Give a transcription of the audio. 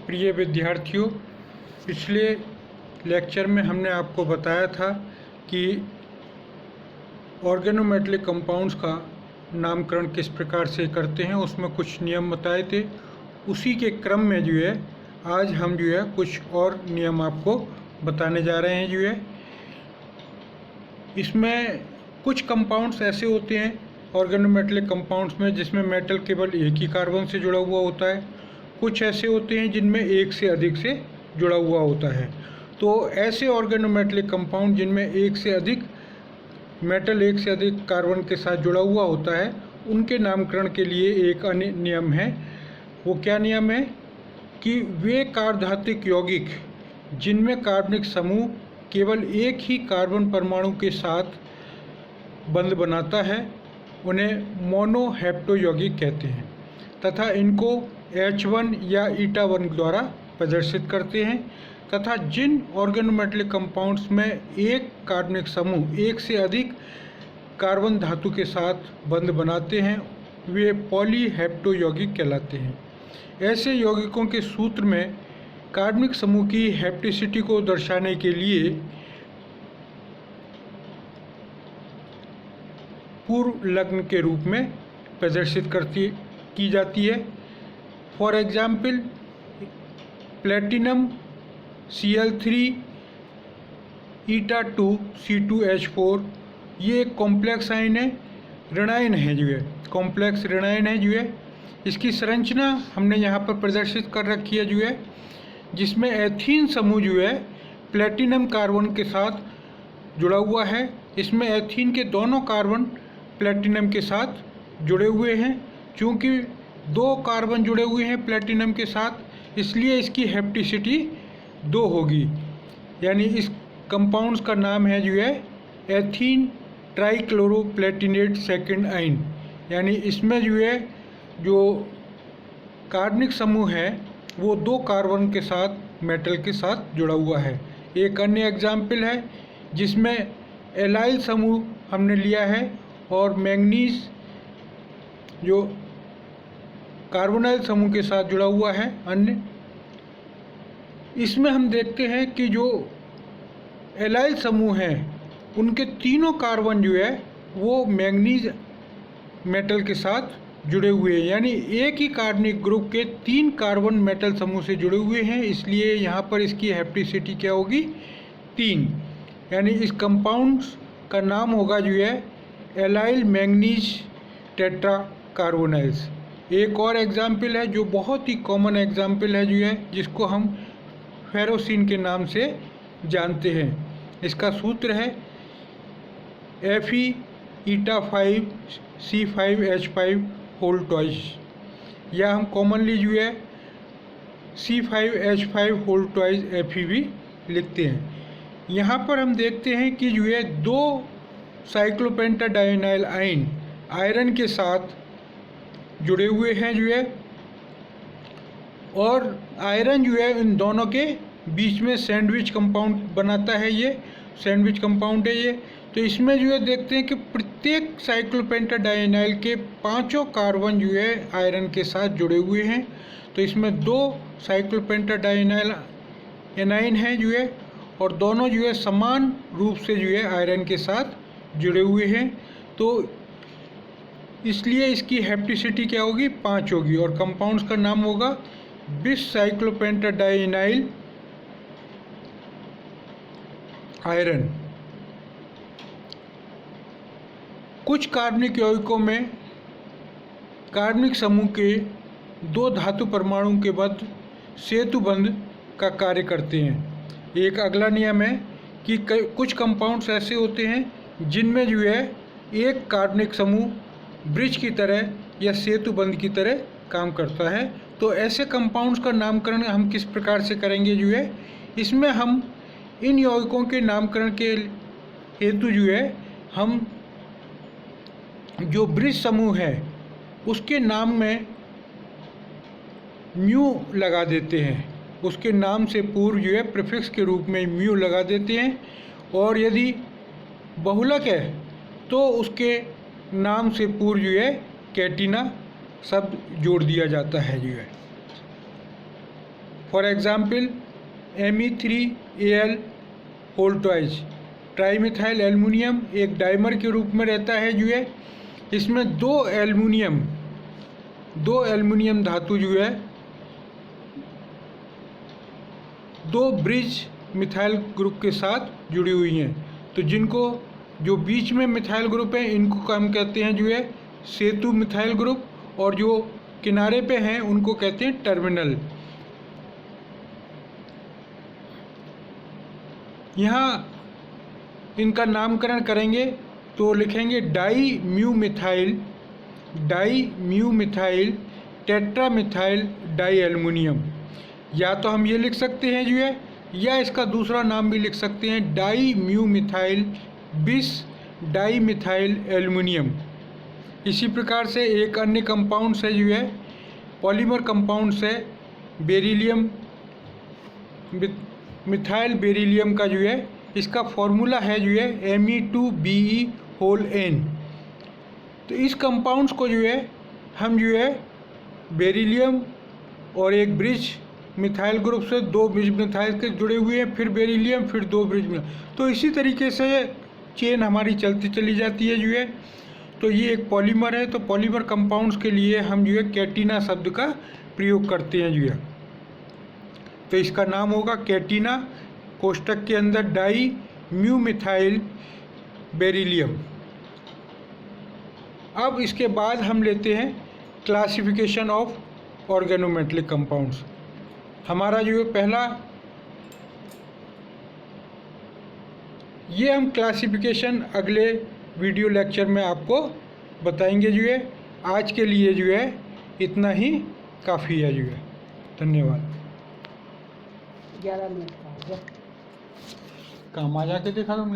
प्रिय विद्यार्थियों, पिछले लेक्चर में हमने आपको बताया था कि ऑर्गेनोमेटेलिक कंपाउंड्स का नामकरण किस प्रकार से करते हैं, उसमें कुछ नियम बताए थे। उसी के क्रम में आज हम कुछ और नियम आपको बताने जा रहे हैं। इसमें कुछ कंपाउंड्स ऐसे होते हैं ऑर्गेनोमेटेलिक कंपाउंड्स में जिसमें मेटल केवल एक ही कार्बन से जुड़ा हुआ होता है। कुछ ऐसे होते हैं जिनमें एक से अधिक से जुड़ा हुआ होता है। तो ऐसे ऑर्गेनोमेटेलिक कंपाउंड जिनमें एक से अधिक कार्बन के साथ जुड़ा हुआ होता है, उनके नामकरण के लिए एक अन्य नियम है। वो क्या नियम है कि वे कार्बधातुक यौगिक जिनमें कार्बनिक समूह केवल एक ही कार्बन परमाणु के साथ बंध बनाता है, उन्हें मोनोहेप्टो यौगिक कहते हैं तथा इनको H1 या eta1 द्वारा प्रदर्शित करते हैं। तथा जिन ऑर्गेनोमेटेलिक कंपाउंड्स में एक कार्बनिक समूह एक से अधिक कार्बन धातु के साथ बंध बनाते हैं, वे पॉलीहेप्टो यौगिक कहलाते हैं। ऐसे यौगिकों के सूत्र में कार्बनिक समूह की हेप्टिसिटी को दर्शाने के लिए पूर्व लग्न के रूप में प्रदर्शित की जाती है। For example, platinum Cl3 eta2 C2H4 ये एक कॉम्प्लेक्स आयन है, ऋणायन है कॉम्प्लेक्स ऋणायन है। इसकी संरचना हमने यहाँ पर प्रदर्शित कर रखी है जिसमें एथीन समूह प्लेटिनम कार्बन के साथ जुड़ा हुआ है। इसमें एथीन के दोनों कार्बन प्लेटिनम के साथ जुड़े हुए हैं। चूँकि दो कार्बन जुड़े हुए हैं प्लेटिनम के साथ, इसलिए इसकी हेप्टिसिटी 2 होगी। यानी इस कंपाउंड्स का नाम है एथीन ट्राइक्लोरोप्लेटिनेट सेकेंड आइन। यानी इसमें जो कार्बनिक समूह है वो 2 कार्बन के साथ मेटल के साथ जुड़ा हुआ है। एक अन्य एग्जाम्पल है जिसमें एलाइल समूह हमने लिया है और मैंगनीज जो कार्बोनाइल समूह के साथ जुड़ा हुआ है अन्य। इसमें हम देखते हैं कि जो एलाइल समूह हैं उनके तीनों कार्बन वो मैंगनीज मेटल के साथ जुड़े हुए हैं। यानी एक ही कार्बनिक ग्रुप के 3 कार्बन मेटल समूह से जुड़े हुए हैं, इसलिए यहाँ पर इसकी हेप्टिसिटी क्या होगी 3। यानी इस कंपाउंड्स का नाम होगा एलाइल मैंगनीज टेट्रा कार्बोनाइल्स। एक और एग्जाम्पल है जो बहुत ही कॉमन एग्जाम्पल है जिसको हम फेरोसिन के नाम से जानते हैं। इसका सूत्र है Fe eta5 C5H5 whole twice, या हम commonly C5H5 whole twice Fe भी लिखते हैं। यहाँ पर हम देखते हैं कि 2 साइक्लोपेंटाडाइनाइल आयन आयरन के साथ जुड़े हुए हैं और आयरन इन दोनों के बीच में सैंडविच कंपाउंड बनाता है। ये सैंडविच कंपाउंड है तो इसमें देखते हैं कि प्रत्येक साइक्लोपेंटाडाइनाइल के 5 कार्बन आयरन के साथ जुड़े हुए हैं। तो इसमें 2 साइक्लोपेंटाडाइनाइल एनाइन है और दोनों समान रूप से आयरन के साथ जुड़े हुए हैं। तो इसलिए इसकी हेप्टिसिटी क्या होगी 5 होगी और कंपाउंड्स का नाम होगा बिस साइक्लोपेंटाडाइनाइल आयरन। कुछ कार्बनिक यौगिकों में कार्बनिक समूह के 2 धातु परमाणु के मध्य सेतु बंध का कार्य करते हैं। एक अगला नियम है कि कुछ कंपाउंड्स ऐसे होते हैं जिनमें एक कार्बनिक समूह ब्रिज की तरह या सेतु बंध की तरह काम करता है। तो ऐसे कंपाउंड्स का नामकरण हम किस प्रकार से करेंगे इसमें हम इन यौगिकों के नामकरण के हेतु हम जो ब्रिज समूह है उसके नाम में म्यू लगा देते हैं। उसके नाम से पूर्व प्रीफिक्स के रूप में म्यू लगा देते हैं और यदि बहुलक है तो उसके नाम से पूर्व कैटिना शब्द जोड़ दिया जाता है for example Me3Al whole twice. Trimethyl aluminium एक डाइमर के रूप में रहता है जो है, इसमें दो एल्युमिनियम धातु जो है दो ब्रिज मिथाइल ग्रुप के साथ जुड़ी हुई हैं। तो जो बीच में मिथाइल ग्रुप है इनको हम कहते हैं जो है सेतु मिथाइल ग्रुप, और जो किनारे पे हैं उनको कहते हैं टर्मिनल। यहाँ इनका नामकरण करेंगे तो लिखेंगे di mu methyl tetramethyl di aluminium. या तो हम ये लिख सकते हैं जो है, या इसका दूसरा नाम भी लिख सकते हैं डाई म्यू मिथाइल बिस डाई मिथाइल एल्युमिनियम। इसी प्रकार से एक अन्य कंपाउंड है जो है पॉलीमर कंपाउंड है बेरिलियम, मिथाइल बेरिलियम का जो है इसका फॉर्मूला है जो है Me2Be होल N। तो इस कंपाउंड्स को जो है हम जो है बेरिलियम और एक ब्रिज मिथाइल ग्रुप से दो ब्रिज मिथाइल के जुड़े हुए हैं, फिर बेरिलियम, फिर दो ब्रिज मिथाइल, तो इसी तरीके से चेन हमारी चलती चली जाती है जो है। तो ये एक पॉलीमर है, तो पॉलीमर कंपाउंड्स के लिए हम जो है कैटिना शब्द का प्रयोग करते हैं जो है। तो इसका नाम होगा कैटिना, कोष्टक के अंदर डाई म्यू मिथाइल बेरिलियम। अब इसके बाद हम लेते हैं क्लासिफिकेशन ऑफ ऑर्गेनोमेटलिक कंपाउंड्स। हमारा जो है पहला, ये हम क्लासिफिकेशन अगले वीडियो लेक्चर में आपको बताएंगे जो है। आज के लिए जो है इतना ही काफ़ी है जो है। धन्यवाद। 11 मिनट का हो गया। काम आ जाके देखा तुमने।